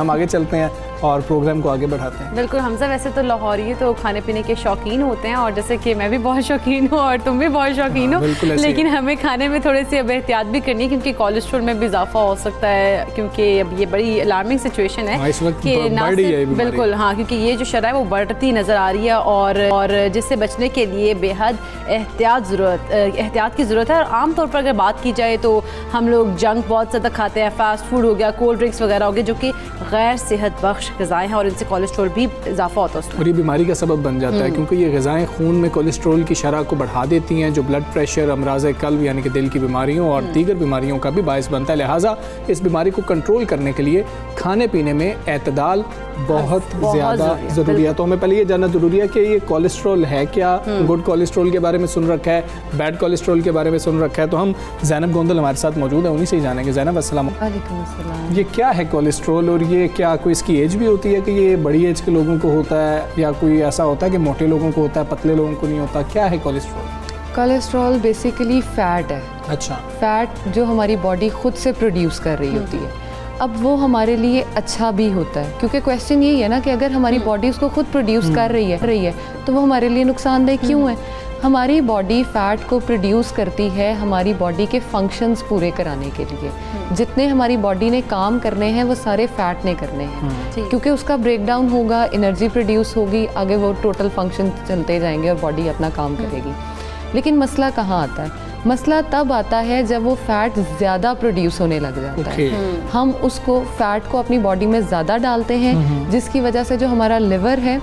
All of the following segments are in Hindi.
हम आगे चलते हैं और प्रोग्राम को आगे बढ़ाते हैं। बिल्कुल हमजा, वैसे तो लाहौरी तो खाने पीने के शौकीन होते हैं और जैसे कि मैं भी बहुत शौकीन हूँ और तुम भी बहुत शौकीन हो, लेकिन हमें खाने में थोड़ी सी अब एहतियात भी करनी है क्योंकि कोलेस्ट्रॉल में भी इजाफा हो सकता है, क्योंकि अब ये बड़ी अलार्मिंग सिचुएशन है कि बिल्कुल हाँ, क्योंकि ये जो शरह है वो बढ़ती नज़र आ रही है और जिससे बचने के लिए बेहद एहतियात की ज़रूरत है। और आमतौर पर अगर बात की जाए तो हम लोग जंक बहुत ज़्यादा खाते हैं, फास्ट फूड हो गया, कोल्ड ड्रिंक्स वगैरह हो गए, जो कि गैर सेहत बख्श ग़िज़ाएँ हैं और इनसे कोलेस्ट्रॉल भी इजाफा होता है और ये बीमारी का सबब बन जाता है क्योंकि ये ग़िज़ाएँ खून में कोलेस्ट्रॉल की शरह को बढ़ा देती हैं, जो ब्लड प्रेशर, अमराज़ क़ल्ब यानी कि दिल की बीमारियों और दीगर बीमारियों का भी बायस बनता है। लिहाजा इस बीमारी को कंट्रोल करने के लिए खाने पीने में एतदाल बहुत ज़्यादा ज़रूरी है। तो हमें पहले ये जानना ज़रूरी है कि ये कोलेस्ट्रॉल है क्या, गुड कोलेस्ट्रॉल के बारे में सुन रखा है, बैड कोलेस्ट्रॉल के बारे में सुन रखा है। तो हम ज़ैनब गोंदल हमारे साथ मौजूद है, उन्हीं से ही जानेंगे। ज़ैनब अस्सलाम वालेकुम। ये क्या है कोलेस्ट्रॉल और ये क्या कोई इसकी एज भी होती है कि ये बड़ी एज के लोगों को होता है या कोई ऐसा होता है कि मोटे लोगों को होता है, पतले लोगों को नहीं होता? क्या है कोलेस्ट्रॉल? कोलेस्ट्रॉल बेसिकली फ़ैट है। अच्छा। फ़ैट जो हमारी बॉडी खुद से प्रोड्यूस कर रही होती है। अब वो हमारे लिए अच्छा भी होता है क्योंकि क्वेश्चन यही है ना कि अगर हमारी बॉडी उसको खुद प्रोड्यूस कर रही है तो वो हमारे लिए नुकसानदेह क्यों है? हमारी बॉडी फ़ैट को प्रोड्यूस करती है हमारी बॉडी के फंक्शंस पूरे कराने के लिए। जितने हमारी बॉडी ने काम करने हैं वो सारे फ़ैट ने करने हैं क्योंकि उसका ब्रेकडाउन होगा, एनर्जी प्रोड्यूस होगी, आगे वो टोटल फंक्शन चलते जाएंगे और बॉडी अपना काम करेगी। लेकिन मसला कहाँ आता है? मसला तब आता है जब वो फ़ैट ज़्यादा प्रोड्यूस होने लग जाता है। हम उसको फ़ैट को अपनी बॉडी में ज़्यादा डालते हैं जिसकी वजह से जो हमारा लिवर है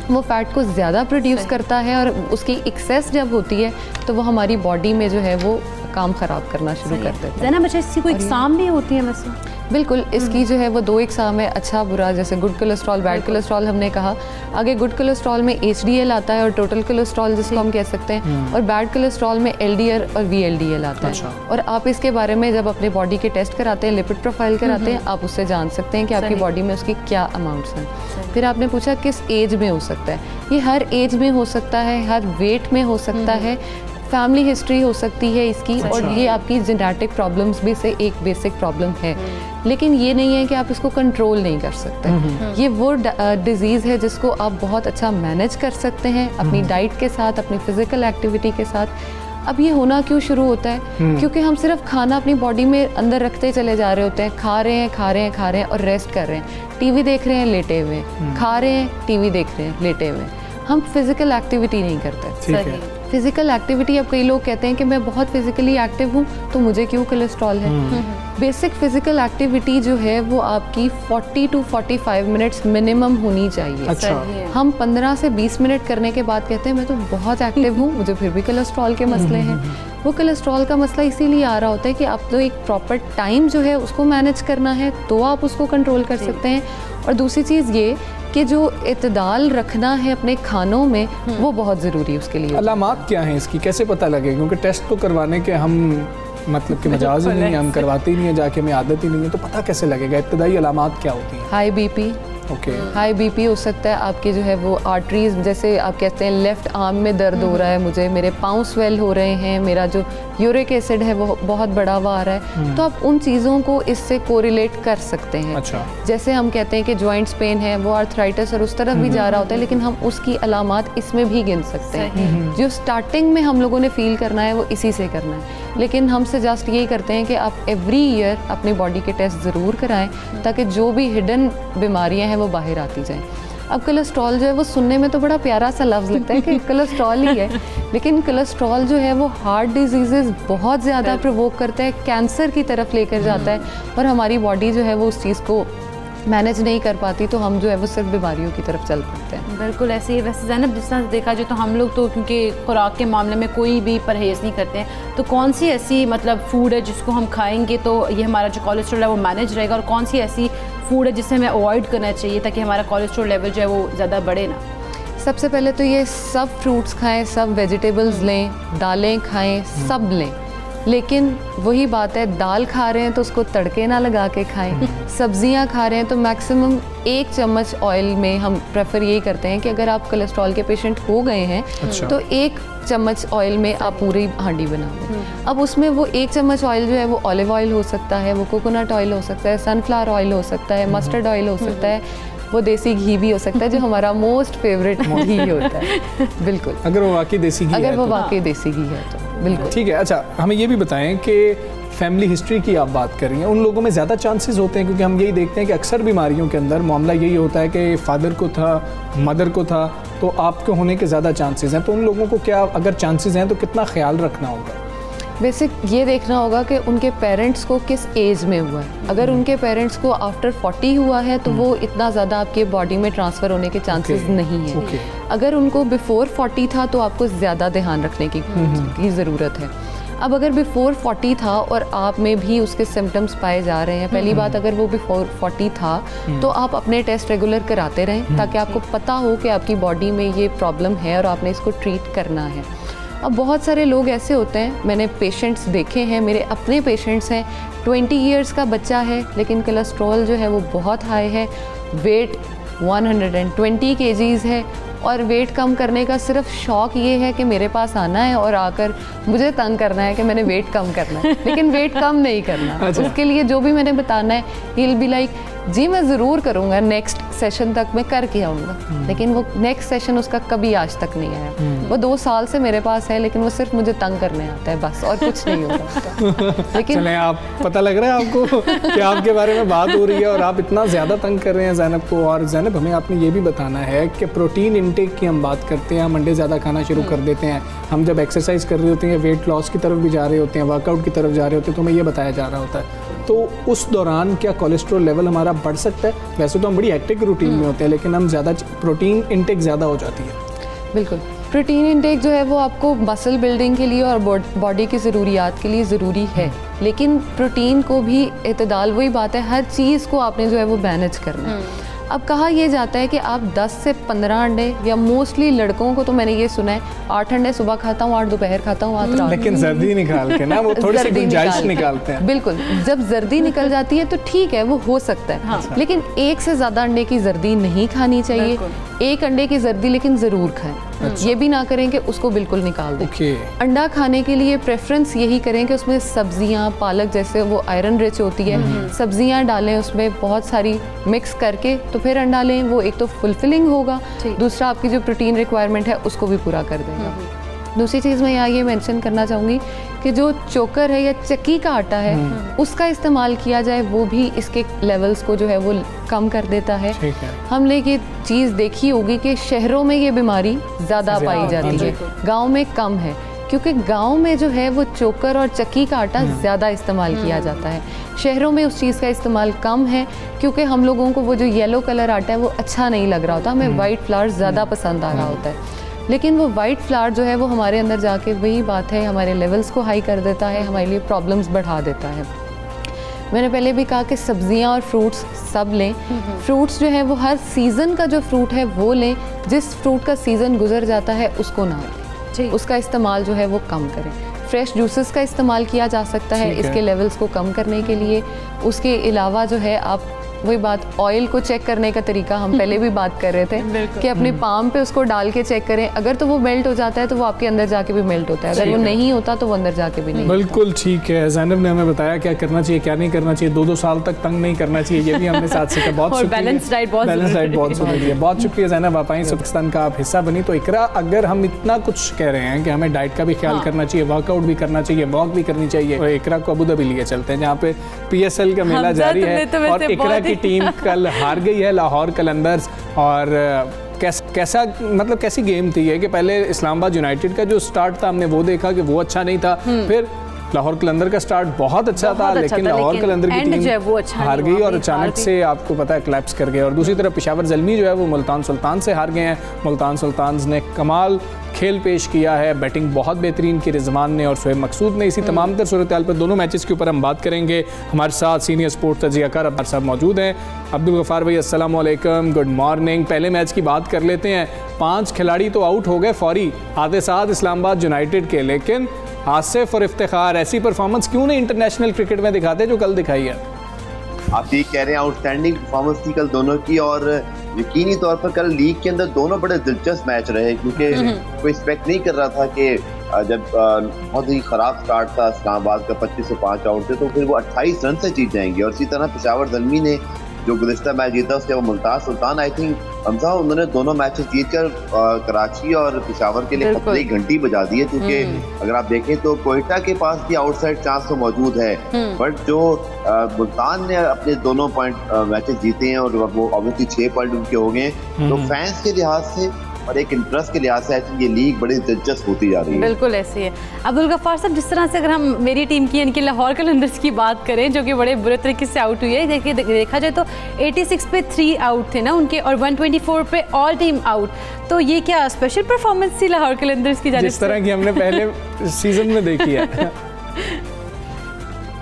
वो फ़ैट को ज़्यादा प्रोड्यूस करता है और उसकी एक्सेस जब होती है तो वो हमारी बॉडी में जो है वो काम ख़राब करना शुरू कर देता है। ज़ैनब, अच्छा इसकी कोई इकसाम भी होती है वैसे? बिल्कुल, इसकी जो है वो 2 इकसाम है, अच्छा बुरा। जैसे गुड कोलेस्ट्रॉल, बैड कोलेस्ट्रॉल हमने कहा। आगे गुड कोलेस्ट्रॉल में HDL आता है और टोटल कोलेस्ट्रॉल जिसको हम कह सकते हैं, और बैड कोलेस्ट्रॉल में LDL और VLDL आता है। और आप इसके बारे में जब अपने बॉडी के टेस्ट कराते हैं, लिपिड प्रोफाइल कराते हैं, आप उससे जान सकते हैं कि आपकी बॉडी में उसकी क्या अमाउंट्स हैं। फिर आपने पूछा किस एज में हो सकता है? ये हर एज में हो सकता है, हर वेट में हो सकता है, फैमिली हिस्ट्री हो सकती है इसकी, और ये आपकी जेनेटिक प्रॉब्लम्स भी से एक बेसिक प्रॉब्लम है। लेकिन ये नहीं है कि आप इसको कंट्रोल नहीं कर सकते। ये वो डिज़ीज़ है जिसको आप बहुत अच्छा मैनेज कर सकते हैं अपनी डाइट के साथ, अपनी फ़िज़िकल एक्टिविटी के साथ। अब ये होना क्यों शुरू होता है? क्योंकि हम सिर्फ खाना अपनी बॉडी में अंदर रखते चले जा रहे होते हैं, खा रहे हैं और रेस्ट कर रहे हैं, टीवी देख रहे हैं लेटे हुए, खा रहे हैं, टीवी देख रहे हैं लेटे हुए। हम फिज़िकल एक्टिविटी नहीं करते। फिज़िकल एक्टिविटी, अब कई लोग कहते हैं कि मैं बहुत फिज़िकली एक्टिव हूँ तो मुझे क्यों कोलेस्ट्रॉल है? बेसिक फ़िज़िकल एक्टिविटी जो है वो आपकी 40 to 45 मिनट्स मिनिमम होनी चाहिए। अच्छा। हम 15 से 20 मिनट करने के बाद कहते हैं मैं तो बहुत एक्टिव हूँ, मुझे फिर भी कोलेस्ट्रॉल के मसले हैं। वो कोलेस्ट्रॉल का मसला इसीलिए आ रहा होता है कि आप तो एक प्रॉपर टाइम जो है उसको मैनेज करना है तो आप उसको कंट्रोल कर सकते हैं। और दूसरी चीज़ ये कि जो इतदाल रखना है अपने खानों में वो बहुत ज़रूरी है उसके लिए। अलामात क्या हैं इसकी, कैसे पता लगे? क्योंकि टेस्ट तो करवाने के हम मतलब कि मजाज ही नहीं है, हम करवाते ही नहीं है जाके, हमें आदत ही नहीं है, तो पता कैसे लगेगा? इब्तदाई अलामात क्या होती हैं? High BP। हाई BP हो सकता है आपकी जो है वो आर्टरीज, जैसे आप कहते हैं लेफ़्ट आर्म में दर्द हो रहा है मुझे, मेरे पाँव स्वेल हो रहे हैं, मेरा जो यूरिक एसिड है वो बहुत बढ़ा हुआ आ रहा है, तो आप उन चीज़ों को इससे कोरिलेट कर सकते हैं। अच्छा। जैसे हम कहते हैं कि जॉइंट्स पेन है, वो आर्थराइटिस और उस तरफ भी जा रहा होता है, लेकिन हम उसकी अलामात इसमें भी गिन सकते हैं। जो स्टार्टिंग में हम लोगों ने फील करना है वो इसी से करना है। लेकिन हम सजेस्ट यही करते हैं कि आप एवरी ईयर अपनी बॉडी के टेस्ट ज़रूर कराएं ताकि जो भी हिडन बीमारियां हैं वो बाहर आती जाएं। अब कोलेस्ट्रॉल जो है वो सुनने में तो बड़ा प्यारा सा लफ्ज़ लगता है कि कोलेस्ट्रॉल ही है, लेकिन कोलेस्ट्रॉल जो है वो हार्ट डिजीज़ बहुत ज़्यादा प्रोवोक करता है, कैंसर की तरफ लेकर जाता है, और हमारी बॉडी जो है वो उस चीज़ को मैनेज नहीं कर पाती, तो हम जो है वो सिर्फ बीमारियों की तरफ चल पड़ते हैं। बिल्कुल ऐसे ही। वैसे ज़ैनब, जिस तरह देखा जाए तो हम लोग तो क्योंकि खुराक के मामले में कोई भी परहेज़ नहीं करते हैं, तो कौन सी ऐसी मतलब फ़ूड है जिसको हम खाएंगे तो ये हमारा जो कोलेस्ट्रॉल है वो मैनेज रहेगा, और कौन सी ऐसी फ़ूड है जिसे हमें अवॉइड करना चाहिए ताकि हमारा कोलेस्ट्रॉल लेवल जो है वो ज़्यादा बढ़े ना? सबसे पहले तो ये सब फ्रूट्स खाएँ, सब वेजिटेबल्स लें, दालें खाएँ, सब लें। लेकिन वही बात है, दाल खा रहे हैं तो उसको तड़के ना लगा के खाएं, सब्जियां खा रहे हैं तो मैक्सिमम 1 चम्मच ऑयल में हम प्रेफर यही करते हैं कि अगर आप कोलेस्ट्रॉल के पेशेंट हो गए हैं तो 1 चम्मच ऑयल में आप पूरी हांडी बना लें। अब उसमें वो 1 चम्मच ऑयल जो है वो ऑलिव ऑयल हो सकता है, वो कोकोनट ऑयल हो सकता है, सनफ्लावर ऑयल हो सकता है, मस्टर्ड ऑयल हो सकता है, वो देसी घी भी हो सकता है जो हमारा मोस्ट फेवरेट घी होता है। बिल्कुल, अगर वो वाकई देसी घी है, अगर वो वाकई देसी घी है तो बिल्कुल ठीक है। अच्छा, हमें ये भी बताएं कि फैमिली हिस्ट्री की आप बात कर रही हैं, उन लोगों में ज़्यादा चांसेस होते हैं, क्योंकि हम यही देखते हैं कि अक्सर बीमारियों के अंदर मामला यही होता है कि फादर को था, मदर को था, तो आपके होने के ज़्यादा चांसेस हैं। तो उन लोगों को क्या, अगर चांसेस हैं तो कितना ख्याल रखना होगा? बेसिक ये देखना होगा कि उनके पेरेंट्स को किस एज में हुआ है। अगर उनके पेरेंट्स को आफ्टर 40 हुआ है तो वो इतना ज़्यादा आपके बॉडी में ट्रांसफ़र होने के चांसेस नहीं है। अगर उनको बिफोर 40 था तो आपको ज़्यादा ध्यान रखने की ज़रूरत है। अब अगर बिफोर 40 था और आप में भी उसके सिम्टम्स पाए जा रहे हैं, पहली बात अगर वो बिफोर 40 था तो आप अपने टेस्ट रेगुलर कराते रहें ताकि आपको पता हो कि आपकी बॉडी में ये प्रॉब्लम है और आपने इसको ट्रीट करना है। अब बहुत सारे लोग ऐसे होते हैं, मैंने पेशेंट्स देखे हैं, मेरे अपने पेशेंट्स हैं, 20 इयर्स का बच्चा है लेकिन कोलेस्ट्रॉल जो है वो बहुत हाई है, वेट 120 kgs है और वेट कम करने का सिर्फ शौक ये है कि मेरे पास आना है और आकर मुझे तंग करना है कि मैंने वेट कम करना है, लेकिन वेट कम नहीं करना। उसके लिए जो भी मैंने बताना है, ही विल बी लाइक जी मैं ज़रूर करूँगा, नेक्स्ट सेशन तक मैं करके आऊँगा, लेकिन वो नेक्स्ट सेशन उसका कभी आज तक नहीं आया। वो 2 साल से मेरे पास है लेकिन वो सिर्फ मुझे तंग करने आता है बस, और कुछ नहीं होता। लेकिन चलें, आप पता लग रहा है आपको कि आपके बारे में बात हो रही है और आप इतना ज़्यादा तंग कर रहे हैं ज़ैनब को। और ज़ैनब, हमें आपने ये भी बताना है कि प्रोटीन इंटेक की हम बात करते हैं, हम अंडे ज़्यादा खाना शुरू कर देते हैं, हम जब एक्सरसाइज कर रहे होते हैं, वेट लॉस की तरफ भी जा रहे होते हैं, वर्कआउट की तरफ जा रहे होते हैं, तो हमें ये बताया जा रहा होता है, तो उस दौरान क्या कोलेस्ट्रॉल लेवल हमारा बढ़ सकता है? वैसे तो हम बड़ी हेक्टिक रूटीन में होते हैं लेकिन हम ज़्यादा प्रोटीन इंटेक ज़्यादा हो जाती है। बिल्कुल, प्रोटीन इंटेक जो है वो आपको मसल बिल्डिंग के लिए और बॉडी की ज़रूरियात के लिए ज़रूरी है, लेकिन प्रोटीन को भी इतदाल, वही बात है, हर चीज़ को आपने जो है वो मैनेज करना है। अब कहा यह जाता है कि आप 10 से 15 अंडे, या मोस्टली लड़कों को तो मैंने ये सुना है 8 अंडे सुबह खाता हूँ, 8 दोपहर खाता हूँ, 8 रात। लेकिन जर्दी निकाल के ना, वो थोड़ी सी गुंजाइश निकालते हैं। बिल्कुल, जब जर्दी निकल जाती है तो ठीक है, वो हो सकता है। हाँ। लेकिन 1 से ज़्यादा अंडे की जर्दी नहीं खानी चाहिए। 1 अंडे की जर्दी लेकिन ज़रूर खाएं। ये भी ना करें कि उसको बिल्कुल निकाल दें। अंडा खाने के लिए प्रेफरेंस यही करें कि उसमें सब्जियां, पालक जैसे वो आयरन रिच होती है, सब्जियां डालें उसमें बहुत सारी मिक्स करके, तो फिर अंडा लें। वो एक तो फुलफिलिंग होगा, दूसरा आपकी जो प्रोटीन रिक्वायरमेंट है उसको भी पूरा कर देगा। दूसरी चीज़ मैं यहाँ ये मेंशन करना चाहूँगी कि जो चोकर है या चक्की का आटा है उसका इस्तेमाल किया जाए, वो भी इसके लेवल्स को जो है वो कम कर देता है। हमने ये चीज़ देखी होगी कि शहरों में ये बीमारी ज़्यादा पाई जाती है, गांव में कम है, क्योंकि गांव में जो है वो चोकर और चक्की का आटा ज़्यादा इस्तेमाल किया जाता है। शहरों में उस चीज़ का इस्तेमाल कम है क्योंकि हम लोगों को वो जो येलो कलर आटा है वो अच्छा नहीं लग रहा होता, हमें वाइट फ्लावर ज़्यादा पसंद आ रहा होता है। लेकिन वो वाइट फ्लावर जो है वो हमारे अंदर जाके, वही बात है, हमारे लेवल्स को हाई कर देता है, हमारे लिए प्रॉब्लम्स बढ़ा देता है। मैंने पहले भी कहा कि सब्जियां और फ्रूट्स सब लें। फ्रूट्स जो है वो हर सीज़न का जो फ्रूट है वो लें, जिस फ्रूट का सीज़न गुजर जाता है उसको ना लें, उसका इस्तेमाल जो है वो कम करें। फ्रेश जूसेस का इस्तेमाल किया जा सकता है इसके लेवल्स को कम करने के लिए। उसके अलावा जो है आप, वही बात, ऑयल को चेक करने का तरीका हम पहले भी बात कर रहे थे कि अपने पाम पे उसको डाल के चेक करें, अगर तो वो मेल्ट हो जाता है तो वो आपके अंदर जाके भी मेल्ट होता है, अगर वो नहीं होता तो वो अंदर जाके भी नहीं। बिल्कुल ठीक है, ज़ैनब ने हमें बताया क्या करना चाहिए, क्या नहीं करना चाहिए। 2-2 साल तक तंग नहीं करना चाहिए, ये भी हमने साथ सीखा। बहुत शुक्रिया, बैलेंस डाइट बहुत ज़रूरी है। बहुत शुक्रिया ज़ैनब, आप आई पाकिस्तान का आप हिस्सा बनी। तो इकरा, अगर हम इतना कुछ कह रहे हैं कि हमें डाइट का भी ख्याल करना चाहिए, वर्कआउट भी करना चाहिए, वॉक भी करनी चाहिए, और इकरा को अबू धाबी लिए चलते हैं जहाँ पे PSL का मेला जारी है और इकरा की टीम कल हार गई है लाहौर कलंदर्स। और कैसा, मतलब कैसी गेम थी ये कि पहले इस्लामाबाद यूनाइटेड का जो स्टार्ट था हमने वो देखा कि वो अच्छा नहीं था, फिर लाहौर कलंदर का स्टार्ट बहुत अच्छा था, लेकिन लाहौर कलंदर की टीम हार गई और अचानक से आपको पता है क्लैप्स कर गए। और दूसरी तरफ पेशावर ज़ल्मी जो है वो मुल्तान सुल्तान से हार गए हैं। मुल्तान सुल्तान ने कमाल खेल पेश किया है, बैटिंग बहुत बेहतरीन की रिजवान ने और शोएब मकसूद ने। इसी तमाम तर सूरत हाल पर दोनों मैचेस के ऊपर हम बात करेंगे। हमारे साथ सीनियर स्पोर्ट्स तजियाकार अब्बार साहब मौजूद हैं। अब्दुल गफ्फार भाई, अस्सलाम वालेकुम, गुड मॉर्निंग। पहले मैच की बात कर लेते हैं। 5 खिलाड़ी तो आउट हो गए फौरी, आते साथ इस्लामाबाद यूनाइटेड के, लेकिन आसिफ और इफ्तिखार ऐसी परफॉर्मेंस क्यों नहीं इंटरनेशनल क्रिकेट में दिखाते जो कल दिखाई है? आप ठीक कह रहे हैं, आउटस्टैंडिंग परफॉर्मेंस थी कल दोनों की, और यकीनी तौर पर कल लीग के अंदर दोनों बड़े दिलचस्प मैच रहे, क्योंकि कोई एक्सपेक्ट नहीं कर रहा था कि जब बहुत ही खराब स्टार्ट था इस्लामाबाद का, 25 से 5 आउट थे, तो फिर वो 28 रन से जीत जाएंगे। और इसी तरह पेशावर ज़ल्मी ने जो गुज़िश्ता मैच जीता उसके बाद मुल्ताज़ सुल्तान, आई थिंक हमजा उन्होंने दोनों मैचेस जीतकर कराची और पेशावर के लिए खतरे की घंटी बजा दी है, क्योंकि अगर आप देखें तो कोयटा के पास भी आउटसाइड चांस तो मौजूद है, बट जो मुल्तान ने अपने दोनों मैचेस जीते हैं और वो ऑब्वियसली 6 पॉइंट उनके हो गए, तो फैंस के लिहाज से और एक इंटरेस्ट के लिहाज से आई थिंक ये लीग बड़ी दिलचस्प होती जा रही है। बिल्कुल ऐसी है। अब्दुल गफ्फार साहब, जिस तरह से अगर हम मेरी टीम की यानी कि लाहौर कलंदर्स की बात करें, जो कि बड़े बुरे तरीके से आउट हुई है, देखिए देखा जाए तो 86 पे 3 आउट थे ना उनके, और 124 पे ऑल टीम आउट, तो ये क्या स्पेशल परफॉर्मेंस थी लाहौर कलंदर्स की जानिब से? जिस तरह की हमने पहले सीजन में देखी है।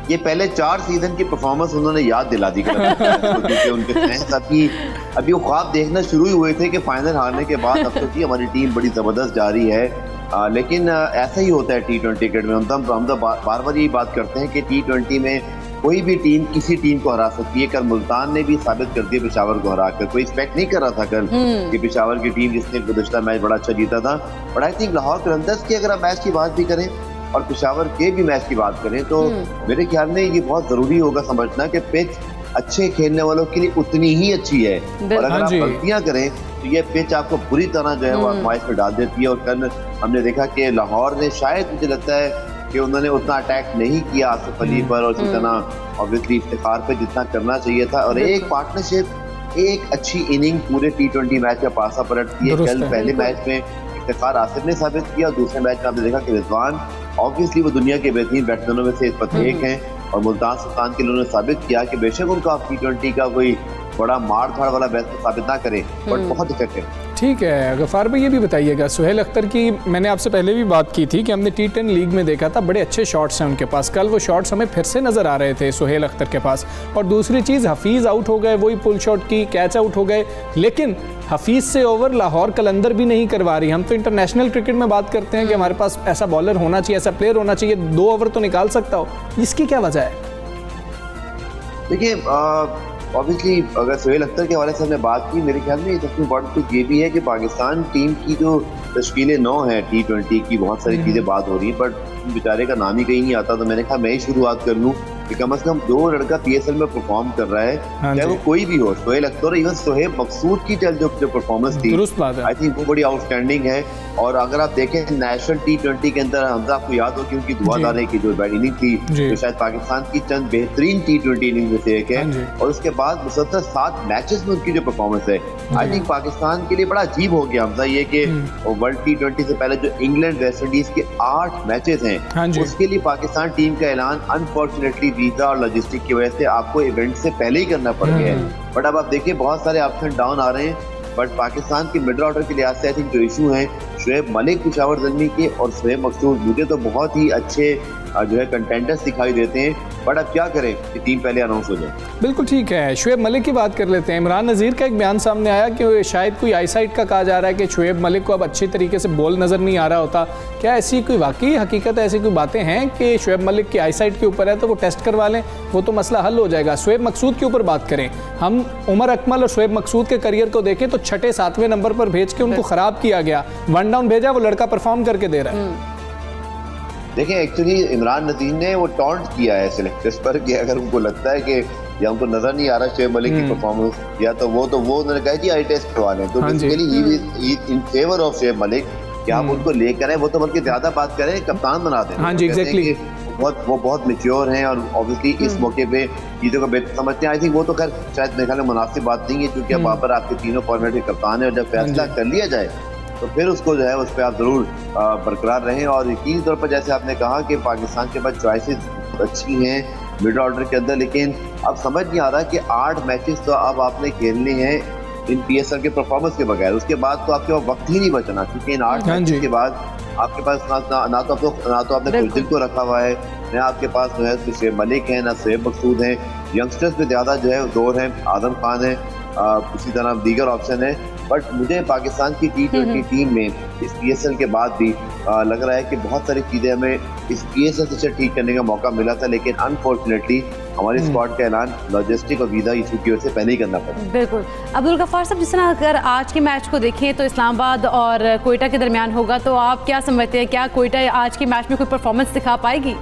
ये पहले 4 सीजन की परफॉर्मेंस उन्होंने याद दिला दी, क्योंकि उनके फैंस अभी वो ख्वाब देखना शुरू ही हुए थे कि फाइनल हारने के बाद अब तो हमारी टीम बड़ी ज़बरदस्त जा रही है, लेकिन ऐसा ही होता है T20 क्रिकेट में। हम तो बार बार यही बात करते हैं कि T20 में कोई भी टीम किसी टीम को हरा सकती है। कल मुल्तान ने भी साबित कर दिया पेशावर को हरा कर, कोई एक्सपेक्ट नहीं कर रहा था कल कि पेशावर की टीम जिसने गुज़िश्ता मैच बड़ा अच्छा जीता था, but I think Lahore Qalandars की अगर आप मैच की बात भी करें और पेशावर के भी मैच की बात करें, तो मेरे ख्याल में ये बहुत ज़रूरी होगा समझना कि पिच अच्छे खेलने वालों के लिए उतनी ही अच्छी है, और अगर आप गलतियां करें तो ये पिच आपको बुरी तरह जो है वो आजमाइश में डाल देती है। और कल हमने देखा कि लाहौर ने शायद, मुझे लगता है कि उन्होंने उतना अटैक नहीं किया आसिफ अली पर और इसी तरह ऑब्वियसली इफ्तिखार पे जितना करना चाहिए था, और एक पार्टनरशिप, एक अच्छी इनिंग पूरे T20 मैच का पासा पलटती है। कल पहले मैच में इफ्तिखार आसिफ ने साबित किया, दूसरे मैच में आपने देखा कि रिजवान ऑब्वियसली वो दुनिया के बेहतरीन बैट्समैनों में से इस वक्त एक हैं, और मुल्तान सुल्तान के लिए उन्होंने साबित किया कि बेशक उनका T20 का कोई बड़ा मार धाड़ वाला बैट्समैन साबित ना करे, बट बहुत इफेक्टिव। ठीक है गफ्फार भाई, ये भी बताइएगा, सुहेल अख्तर की मैंने आपसे पहले भी बात की थी कि हमने T10 लीग में देखा था, बड़े अच्छे शॉट्स हैं उनके पास, कल वो शॉट्स हमें फिर से नज़र आ रहे थे सुहेल अख्तर के पास। और दूसरी चीज़, हफीज़ आउट हो गए, वही पुल शॉट की कैच आउट हो गए, लेकिन हफीज़ से ओवर लाहौर कलंदर भी नहीं करवा रही। हम तो इंटरनेशनल क्रिकेट में बात करते हैं कि हमारे पास ऐसा बॉलर होना चाहिए, ऐसा प्लेयर होना चाहिए, 2 ओवर तो निकाल सकता हो, इसकी क्या वजह है? देखिए ऑब्वियसली अगर सुहेल अख्तर के हवाले से हमने बात की, मेरे ख्याल में सबसे इम्पोर्टेंट चीज़ ये भी है कि पाकिस्तान टीम की जो तश्कील 9 है T20 की, बहुत सारी चीज़ें बात हो रही हैं, बट बेचारे का नाम ही कहीं नहीं आता, तो मैंने कहा मैं ही शुरुआत कर लूँ कि कम से कम 2 लड़का PSL में परफॉर्म कर रहा है, चाहे वो कोई भी हो, सुहेल अख्तर, इवन सोहेब मकसूद की जो परफॉर्मेंस थी आई थिंक वो बड़ी आउटस्टैंडिंग है। और अगर आप देखें नेशनल T20 के अंदर, हमजा आपको याद हो कि उनकी दुआदारे की जो बैटिंग थी, जो शायद पाकिस्तान की चंद बेहतरीन T20 इनिंग में से एक है, और उसके बाद मुसलसल 7 मैचेस में उनकी जो परफॉर्मेंस है, आई थिंक पाकिस्तान के लिए बड़ा अजीब हो गया हमजा ये कि वर्ल्ड T20 से पहले जो इंग्लैंड वेस्ट इंडीज के 8 मैचेस हैं, उसके लिए पाकिस्तान टीम का ऐलान अनफॉर्चुनेटली वीजा और लॉजिस्टिक की वजह से आपको इवेंट से पहले ही करना पड़ गया है। बट अब आप देखिए बहुत सारे अप्स एंड डाउन आ रहे हैं, बट पाकिस्तान की मिडल ऑर्डर के लिहाज से आई थिंक जो इशू है शुएब मलिक पेशावर ज़ल्मी के और सोहेब मकसूद, मुझे तो बहुत ही अच्छे जो है कंटेंडर्स दिखाई देते हैं, बट अब क्या करें कि टीम पहले अनाउंस हो जाए। बिल्कुल ठीक है, शुएब मलिक की बात कर लेते हैं। इमरान नज़ीर का एक बयान सामने आया कि शायद कोई आईसाइट का कहा जा रहा है कि शुएब मलिक को अब अच्छी तरीके से बॉल नज़र नहीं आ रहा होता। क्या ऐसी कोई वाकई हकीकत, ऐसी कोई बातें हैं कि शुएब मलिक की आईसाइट के ऊपर है तो वो टेस्ट करवा लें, वो तो मसला हल हो जाएगा। शुएब मकसूद के ऊपर बात करें, हम उमर अकमल और शुएब मकसूद के करियर को देखें तो 6, 7वें नंबर पर भेज के उनको ख़राब किया गया, 1 डाउन भेजा, वो लड़का परफॉर्म करके दे रहा है। देखिए एक्चुअली इमरान नज़ीर ने वो टॉन्ट किया है सिलेक्टर्स पर कि अगर उनको लगता है कि या उनको नजर नहीं आ रहा शुएब मलिक की परफॉर्मेंस, या तो वो उन्होंने कहा कि आई टेस्ट करवा लें, तो basically he in favour of Shoaib Malik कि आप उनको लेकर आए, वो तो बल्कि ज्यादा बात करें कप्तान बना दें। हाँ जी, एग्जैक्टली, वो बहुत मैच्योर हैं और ऑब्वियसली इस मौके पे चीज़ों को बेहतर समझते हैं। आई थिंक वो तो खैर शायद मेरे ख्याल में मुनासिब बात नहीं है, क्योंकि अब वहाँ पर आपके तीनों फॉर्मेट के कप्तान है, और जब फैसला कर लिया जाए तो फिर उसको जो है उस पर आप ज़रूर बरकरार रहें। और यकीनी तौर पर जैसे आपने कहा कि पाकिस्तान के पास चॉइसेस अच्छी हैं मिडल ऑर्डर के अंदर, लेकिन अब समझ नहीं आ रहा कि 8 मैचेस तो अब आपने खेलने हैं इन PSL के परफॉर्मेंस के बगैर, उसके बाद तो आपके पास वक्त ही नहीं बचना, क्योंकि इन 8 मैचेस के बाद आपके पास ना तो आपने कुलदीप को रखा हुआ है, ना आपके पास जो है शुएब मलिक है, ना सोहेब मकसूद हैं, यंगस्टर्स पे ज़्यादा जो है दौर है, आजम खान है, इसी तरह दीगर ऑप्शन है। बट मुझे पाकिस्तान की T20 टीम में इस PSL के बाद भी लग रहा है कि बहुत सारी चीज़ें हमें इस PSL से ठीक करने का मौका मिला था, लेकिन अनफॉर्चुनेटली हमारी स्क्वाड का ऐलान लॉजिस्टिक और वीज़ा इशू की वजह से पहले ही करना पड़ा। बिल्कुल। अब्दुल गफ्फार साहब, जिस तरह अगर आज के मैच को देखें तो इस्लामाबाद और कोयटा के दरमियान होगा, तो आप क्या समझते हैं, क्या कोयटा आज के मैच में कोई परफॉर्मेंस दिखा पाएगी?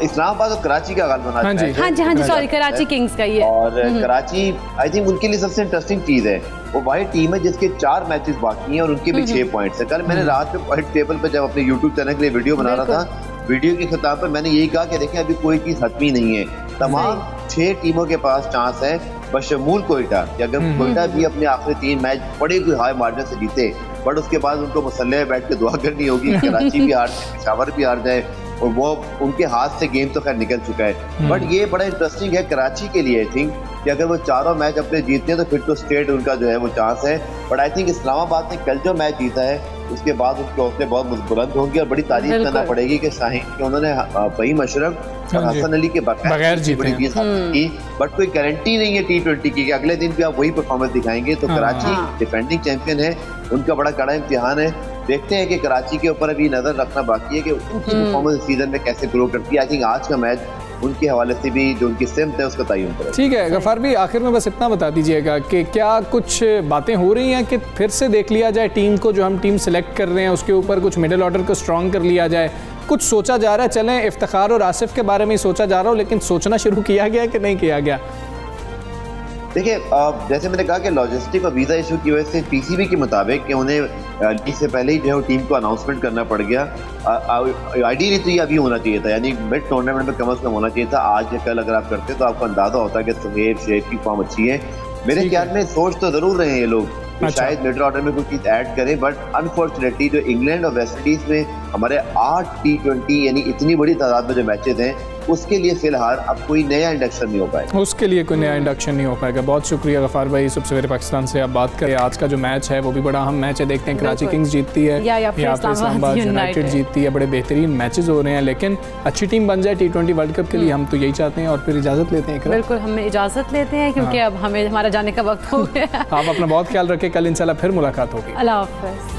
इस्लामाबाद और कराची का गाल बना हाँ जी सॉरी, कराची किंग्स का ये। और कराची आई थिंक उनके लिए सबसे इंटरेस्टिंग चीज़ है, वो वही टीम है जिसके 4 मैचेस बाकी हैं और उनके भी 6 पॉइंट्स है। कल मैंने रात में पॉइंट टेबल पर जब अपने यूट्यूब चैनल के लिए वीडियो बना रहा था, वीडियो के खिताब पर मैंने यही कहा कि देखें अभी कोई चीज़ हतमी नहीं है, तमाम 6 टीमों के पास चांस है, बशमूल कोयटा कि अगर कोयटा भी अपने आखिरी 3 मैच बड़े कोई हाई मार्जिन से जीते, बट उसके बाद उनको मसल्ले में बैठ के दुआ करनी होगी, कराची भी हार जाए, पेशावर भी हार जाए, और वो उनके हाथ से गेम तो खैर निकल चुका है। बट ये बड़ा इंटरेस्टिंग है कराची के लिए, आई थिंक कि अगर वो चारों मैच अपने जीतते हैं तो फिर तो स्टेट उनका जो है वो चांस है। बट आई थिंक इस्लामाबाद ने कल जो मैच जीता है उसके बाद उसके हौसले बहुत बुलंद होंगे और बड़ी तारीफ करना पड़ेगी कि शाहीन कि उन्होंने फहीम अशरफ और हसन अली के बगैर जीते की, बट कोई गारंटी नहीं है T20 की कि अगले दिन भी आप वही परफॉर्मेंस दिखाएंगे। तो कराची डिफेंडिंग चैंपियन है, उनका बड़ा कड़ा इम्तिहान है। देखते हैं कि कराची के ऊपर अभी नजर रखना बाकी है कि उनकी परफॉर्मेंस सीजन में कैसे ग्रो करती है। आई थिंक आज का मैच उनके हवाले से भी जो उनकी सिमत है उसका तयन करें। ठीक है गफ्फार भाई, आखिर में बस इतना बता दीजिएगा कि क्या कुछ बातें हो रही हैं कि फिर से देख लिया जाए टीम को, जो हम टीम सेलेक्ट कर रहे हैं उसके ऊपर कुछ मिडिल ऑर्डर को स्ट्रॉन्ग कर लिया जाए, कुछ सोचा जा रहा है? चलें इफ्तिखार और आसिफ के बारे में ही सोचा जा रहा हो, लेकिन सोचना शुरू किया गया कि नहीं किया गया? देखिए जैसे मैंने कहा कि लॉजिस्टिक और वीज़ा इशू की वजह से PCB के मुताबिक कि उन्हें इससे पहले ही जो है टीम को अनाउंसमेंट करना पड़ गया। आइडियली तो ये अभी होना चाहिए था, यानी मिड टूर्नामेंट में कम अज़ कम होना चाहिए था। आज या कल अगर आप करते तो आपको अंदाजा होता कि सुहेब शेख की फॉर्म अच्छी है। मेरे ख्याल में सोच तो ज़रूर रहे हैं ये लोग कि शायद मिडिल ऑर्डर में कोई चीज़ ऐड करें, बट अनफॉर्चुनेटली जो इंग्लैंड और वेस्ट इंडीज़ में हमारे 8 T20 यानी इतनी बड़ी तादाद में जो मैचेज हैं, उसके लिए फिलहाल अब कोई नया इंडक्शन नहीं हो पाएगा। उसके लिए कोई नया इंडक्शन नहीं हो पाएगा। बहुत शुक्रिया गफ्फार भाई, सुबह सवेरे पाकिस्तान से आप बात करें। आज का जो मैच है वो भी बड़ा अहम मैच है, देखते हैं कराची किंग्स जीतती है या फिर इस्लामाबाद यूनाइटेड जीतती है। बड़े बेहतरीन मैचेस हो रहे हैं, लेकिन अच्छी टीम बन जाए T20 वर्ल्ड कप के लिए, हम तो यही चाहते हैं। और फिर इजाज़त लेते हैं। बिल्कुल, हमें इजाज़त लेते हैं क्योंकि अब हमें हमारा जाने का वक्त हो गया। आप अपना बहुत ख्याल रखें, कल इंशाल्लाह फिर मुलाकात होगी। अल्लाह हाफ़िज़।